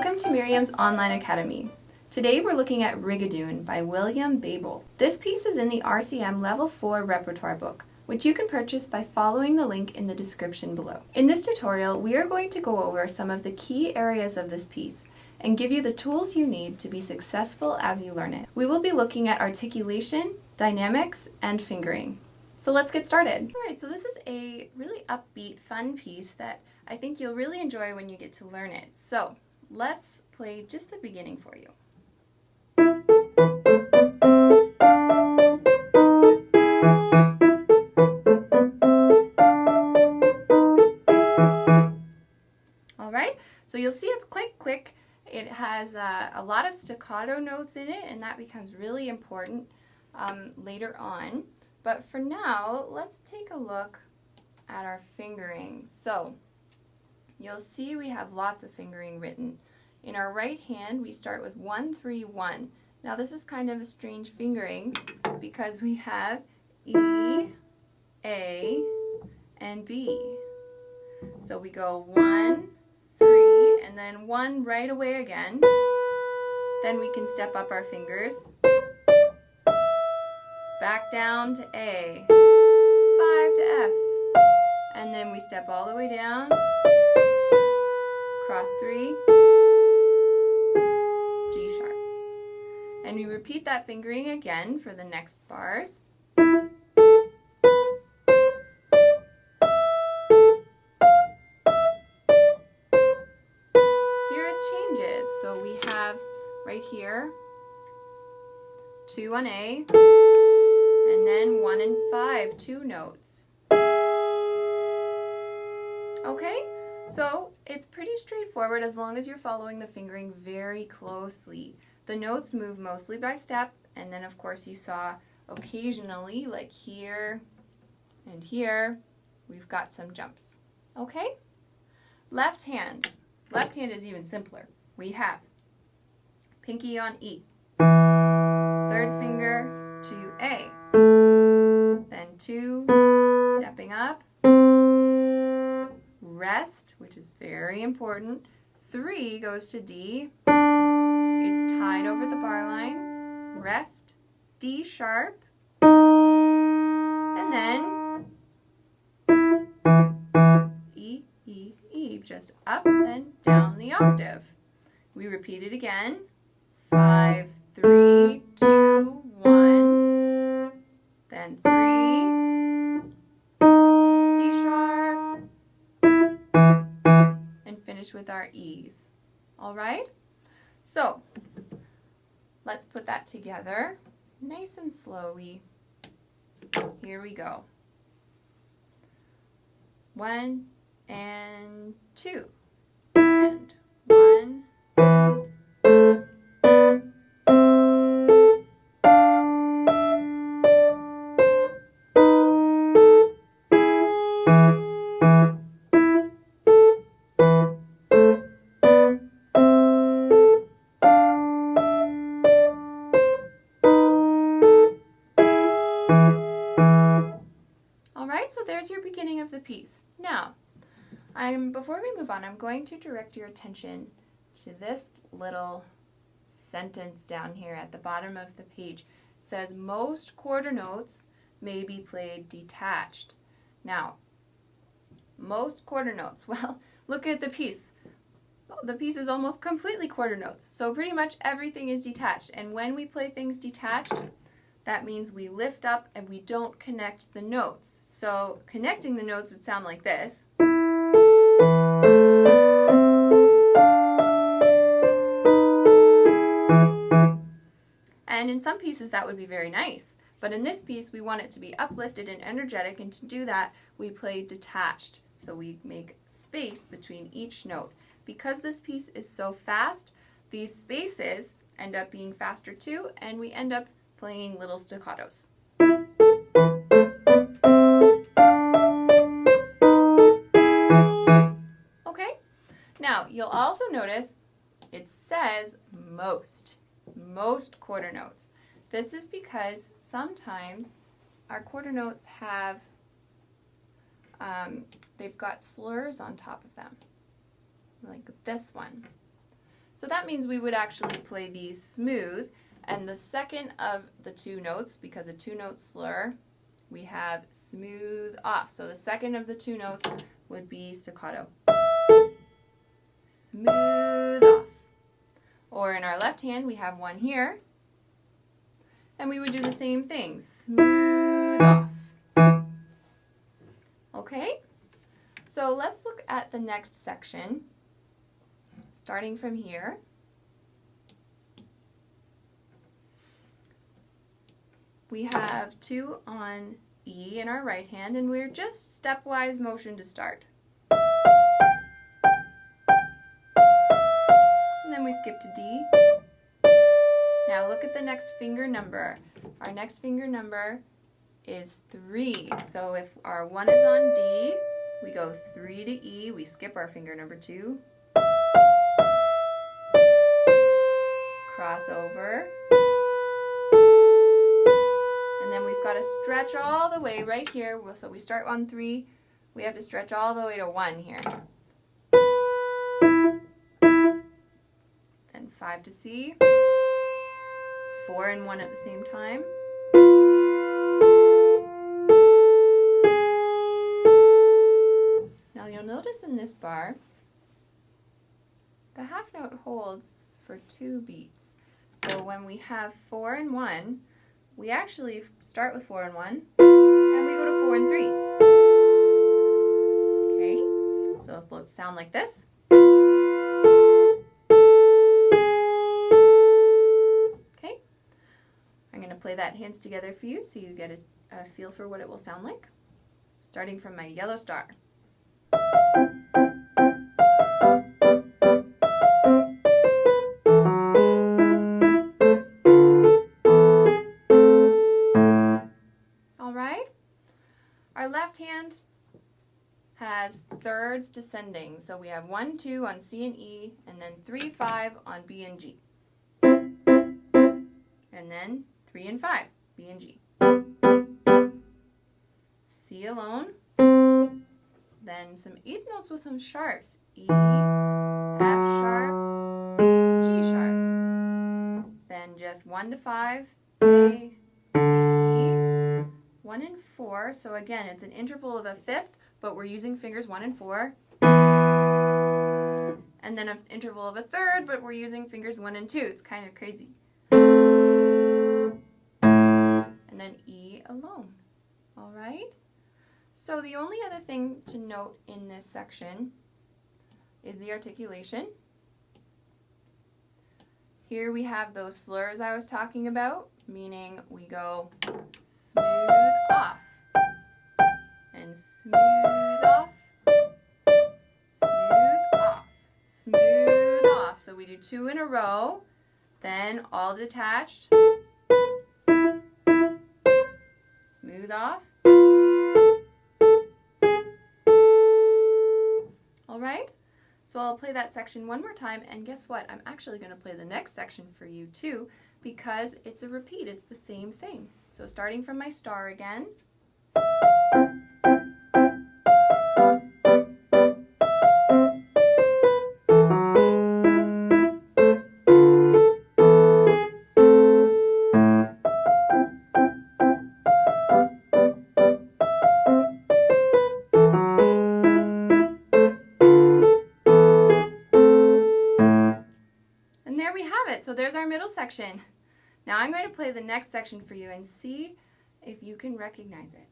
Welcome to Merriam's Online Academy. Today we're looking at Rigadoon by William Babell. This piece is in the RCM Level 4 Repertoire book, which you can purchase by following the link in the description below. In this tutorial, we are going to go over some of the key areas of this piece and give you the tools you need to be successful as you learn it. We will be looking at articulation, dynamics, and fingering. So let's get started. Alright, so this is a really upbeat, fun piece that I think you'll really enjoy when you get to learn it. So let's play just the beginning for you. Alright, so you'll see it's quite quick. It has a lot of staccato notes in it, and that becomes really important later on. But for now, let's take a look at our fingering. So you'll see we have lots of fingering written. In our right hand, we start with 1, 3, 1. Now this is kind of a strange fingering because we have E, A, and B. So we go 1, 3, and then 1 right away again. Then we can step up our fingers. Back down to A, 5 to F, and then we step all the way down, cross 3, G sharp. And we repeat that fingering again for the next bars. Here it changes. So we have right here 2 on A, and then 1 and 5, 2 notes. Okay, so it's pretty straightforward as long as you're following the fingering very closely. The notes move mostly by step, and then of course you saw occasionally, like here and here, we've got some jumps. Okay? Left hand. Left hand is even simpler. We have pinky on E, third finger to A, then 2, stepping up, rest, which is very important, 3 goes to D, it's tied over the bar line, rest, D sharp, and then E, E, E, just up, then down the octave. We repeat it again, 5, 3, 2, 1, then 3, D sharp, and finish with our E's. All right? So, let's put that together nice and slowly. Here we go. 1 and 2, and 1 and so there's your beginning of the piece. Now, before we move on, I'm going to direct your attention to this little sentence down here at the bottom of the page. It says, most quarter notes may be played detached. Now, most quarter notes, well, look at the piece. The piece is almost completely quarter notes, so pretty much everything is detached. And when we play things detached, that means we lift up and we don't connect the notes. So connecting the notes would sound like this. And in some pieces that would be very nice. But in this piece we want it to be uplifted and energetic, and to do that we play detached. So we make space between each note. Because this piece is so fast, these spaces end up being faster too, and we end up playing little staccatos. Okay, now you'll also notice it says most quarter notes. This is because sometimes our quarter notes have they've got slurs on top of them, like this one. So that means we would actually play these smooth, and the second of the two notes, because a two-note slur, we have smooth off. So the second of the two notes would be staccato. Smooth off. Or in our left hand, we have one here, and we would do the same thing. Smooth off. Okay? So let's look at the next section, starting from here. We have 2 on E in our right hand, and we're just stepwise motion to start. And then we skip to D. Now look at the next finger number. Our next finger number is 3. So if our 1 is on D, we go 3 to E, we skip our finger number 2. Cross over. And then we've got to stretch all the way right here. So we start on 3. We have to stretch all the way to 1 here. Then 5 to C. 4 and 1 at the same time. Now you'll notice in this bar, the half note holds for 2 beats. So when we have 4 and 1, we actually start with 4 and 1, and we go to 4 and 3. Okay, so it'll sound like this. Okay, I'm going to play that hands together for you so you get a feel for what it will sound like. Starting from my yellow star. Our left hand has thirds descending. So we have 1, 2 on C and E, and then 3, 5 on B and G. And then 3 and 5, B and G. C alone. Then some eighth notes with some sharps. E, F sharp, G sharp. Then just 1 to 5, A, D. 1 and 4, so again, it's an interval of a fifth, but we're using fingers 1 and 4. And then an interval of a third, but we're using fingers 1 and 2. It's kind of crazy. And then E alone. All right? So the only other thing to note in this section is the articulation. Here we have those slurs I was talking about, meaning we go smooth off, and smooth off, smooth off, smooth off. So we do 2 in a row, then all detached, smooth off. All right? So I'll play that section one more time, and guess what? I'm actually going to play the next section for you too, because it's a repeat. It's the same thing. So starting from my star again. And there we have it. So there's our middle section. Now I'm going to play the next section for you and see if you can recognize it.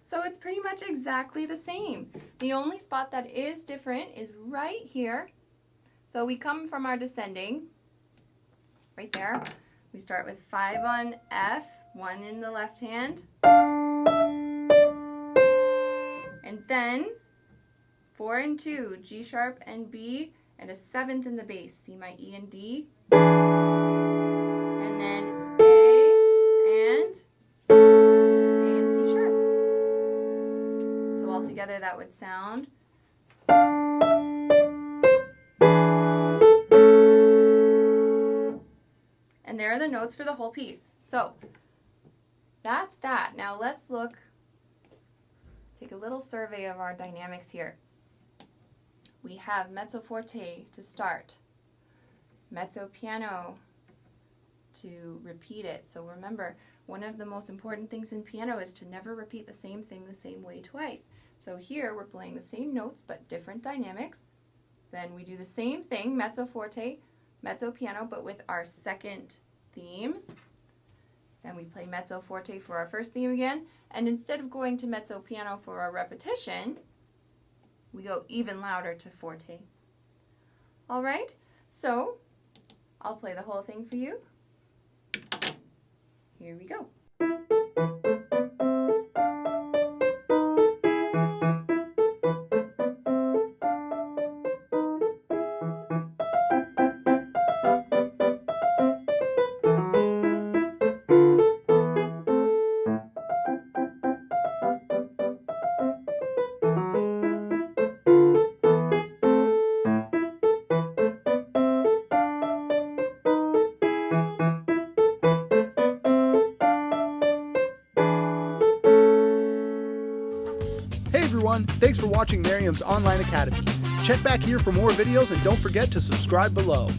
So it's pretty much exactly the same. The only spot that is different is right here. So we come from our descending, right there. We start with 5 on F, 1 in the left hand. And then 4 and 2, G sharp and B, and a 7th in the bass, C, my E and D. And then A and C sharp. So all together that would sound. there are the notes for the whole piece. So that's that. Now let's take a little survey of our dynamics here. We have mezzo forte to start, mezzo piano to repeat it. So remember, one of the most important things in piano is to never repeat the same thing the same way twice. So here we're playing the same notes but different dynamics. Then we do the same thing, mezzo forte, mezzo piano, but with our second theme. Then we play mezzo forte for our first theme again, and instead of going to mezzo piano for our repetition, we go even louder to forte. All right, so I'll play the whole thing for you. Here we go. Hey everyone, thanks for watching Merriam's Online Academy. Check back here for more videos and don't forget to subscribe below.